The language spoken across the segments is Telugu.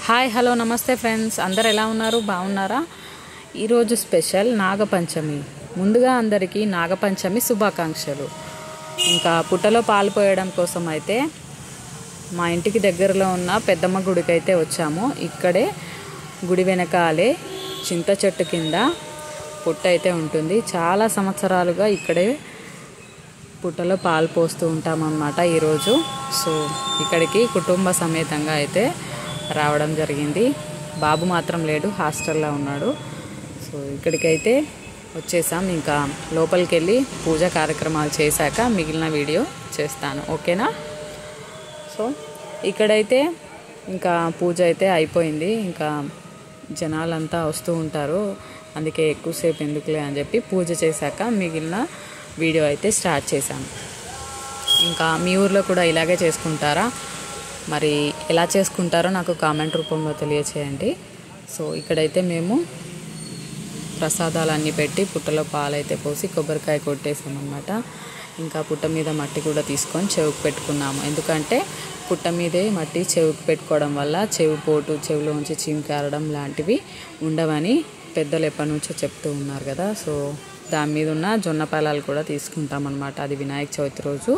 హాయ్ హలో నమస్తే ఫ్రెండ్స్, అందరు ఎలా ఉన్నారు? బాగున్నారా? ఈరోజు స్పెషల్ నాగపంచమి. ముందుగా అందరికీ నాగపంచమి శుభాకాంక్షలు. ఇంకా పుట్టలో పాలు పోయడం కోసం అయితే మా ఇంటికి దగ్గరలో ఉన్న పెద్దమ్మ గుడికి అయితే వచ్చాము. ఇక్కడే గుడి వెనకాలే చింత చెట్టు కింద పుట్ట అయితే ఉంటుంది. చాలా సంవత్సరాలుగా ఇక్కడే పుట్టలో పాలు పోస్తూ ఉంటామన్నమాట ఈరోజు. సో ఇక్కడికి కుటుంబ సమేతంగా అయితే రావడం జరిగింది. బాబు మాత్రం లేడు, హాస్టల్లో ఉన్నాడు. సో ఇక్కడికైతే వచ్చేసాం. ఇంకా లోపలికి వెళ్ళి పూజా కార్యక్రమాలు చేశాక మిగిలిన వీడియో చేస్తాను, ఓకేనా? సో ఇక్కడైతే ఇంకా పూజ అయితే అయిపోయింది. ఇంకా జనాలంతా వస్తూ ఉంటారు, అందుకే ఎక్కువసేపు ఎందుకులే అని చెప్పి పూజ చేశాక మిగిలిన వీడియో అయితే స్టార్ట్ చేశాను. ఇంకా మీ ఊర్లో కూడా ఇలాగే చేసుకుంటారా? మరి ఎలా చేసుకుంటారో నాకు కామెంట్ రూపంలో తెలియచేయండి. సో ఇక్కడైతే మేము ప్రసాదాలన్నీ పెట్టి పుట్టలో పాలైతే పోసి కొబ్బరికాయ కొట్టేసామన్నమాట. ఇంకా పుట్ట మీద మట్టి కూడా తీసుకొని చెవుకు పెట్టుకున్నాము. ఎందుకంటే పుట్ట మీదే మట్టి చెవుకు పెట్టుకోవడం వల్ల చెవి పోటు, చెవిలోంచి చీమకారడం లాంటివి ఉండవని పెద్దలు ఎప్పటి నుంచో చెప్తూ ఉన్నారు కదా. సో దాని మీద ఉన్న జొన్న పాలాలు కూడా తీసుకుంటామన్నమాట. అది వినాయక చవితి రోజు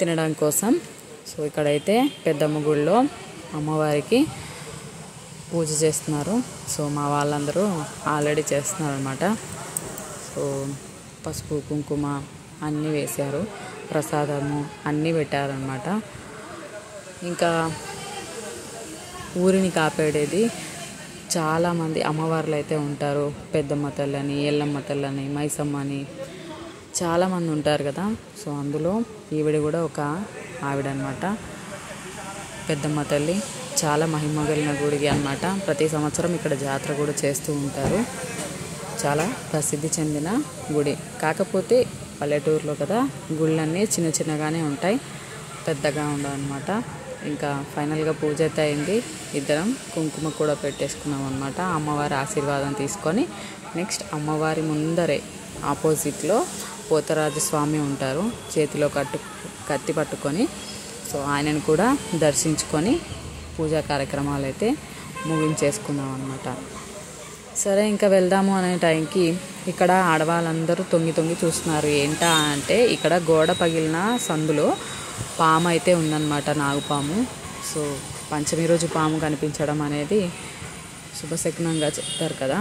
తినడం కోసం. సో ఇక్కడైతే పెద్దమ్మ గుడిలో అమ్మవారికి పూజ చేస్తున్నారు. సో మా వాళ్ళందరూ ఆల్రెడీ చేస్తున్నారు అనమాట. సో పసుపు కుంకుమ అన్నీ వేశారు, ప్రసాదము అన్నీ పెట్టారనమాట. ఇంకా ఊరిని కాపాడేది చాలామంది అమ్మవార్లు అయితే ఉంటారు. పెద్దమ్మ తల్లని, ఎల్లమ్మ తల్లని, మైసమ్మ అని చాలామంది ఉంటారు కదా. సో అందులో ఈవిడ కూడా ఒక ఆవిడ అనమాట. పెద్దమ్మ తల్లి చాలా మహిమగలిగిన గుడి అనమాట. ప్రతి సంవత్సరం ఇక్కడ జాతర కూడా చేస్తూ ఉంటారు. చాలా ప్రసిద్ధి చెందిన గుడి. కాకపోతే పల్లెటూరులో కదా, గుళ్ళన్నీ చిన్న చిన్నగానే ఉంటాయి, పెద్దగా ఉండవు అనమాట. ఇంకా ఫైనల్గా పూజ అయితే అయింది. ఇద్దరం కుంకుమ కూడా పెట్టేసుకున్నాం అనమాట. అమ్మవారి ఆశీర్వాదం తీసుకొని నెక్స్ట్ అమ్మవారి ముందరే ఆపోజిట్లో పోతరాజు స్వామి ఉంటారు, చేతిలో కత్తి పట్టుకొని. సో ఆయనను కూడా దర్శించుకొని పూజా కార్యక్రమాలు అయితే ముగించేసుకున్నాం అనమాట. సరే ఇంకా వెళ్దాము అనే టైంకి ఇక్కడ ఆడవాళ్ళందరూ తొంగి చూస్తున్నారు. ఏంటా అంటే ఇక్కడ గోడ పగిలిన సందులో పాము అయితే ఉందన్నమాట, నాగుపాము. సో పంచమి రోజు పాము కనిపించడం అనేది శుభశకునంగా చెప్తారు కదా.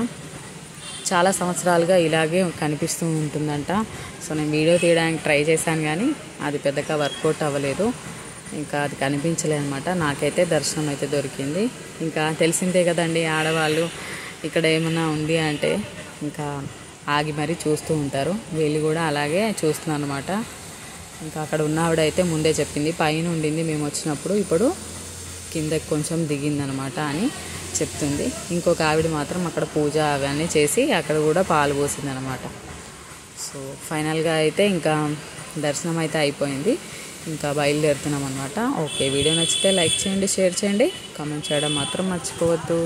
చాలా సంవత్సరాలుగా ఇలాగే కనిపిస్తూ ఉంటుందంట. సో నేను వీడియో తీయడానికి ట్రై చేశాను కానీ అది పెద్దగా వర్కౌట్ అవ్వలేదు. ఇంకా అది కనిపించలేదు అనమాట. నాకైతే దర్శనం అయితే దొరికింది. ఇంకా తెలిసిందే కదండి, ఆడవాళ్ళు ఇక్కడ ఏమైనా ఉంది అంటే ఇంకా ఆగి మరీ చూస్తూ ఉంటారు. వీళ్ళు కూడా అలాగే చూస్తున్నాను అనమాట. ఇంకా అక్కడ ఉన్న ఆవిడైతే ముందే చెప్పింది, పైన ఉండింది మేము వచ్చినప్పుడు, ఇప్పుడు కిందకి కొంచెం దిగిందనమాట అని చెప్తుంది. ఇంకొక ఆవిడ మాత్రం అక్కడ పూజ అవన్నీ చేసి అక్కడ కూడా పాలు పోసిందనమాట. సో ఫైనల్గా అయితే ఇంకా దర్శనం అయితే అయిపోయింది. ఇంకా బయలుదేరుతున్నాం అనమాట. ఓకే, వీడియో నచ్చితే లైక్ చేయండి, షేర్ చేయండి, కామెంట్ చేయడం మాత్రం మర్చిపోవద్దు.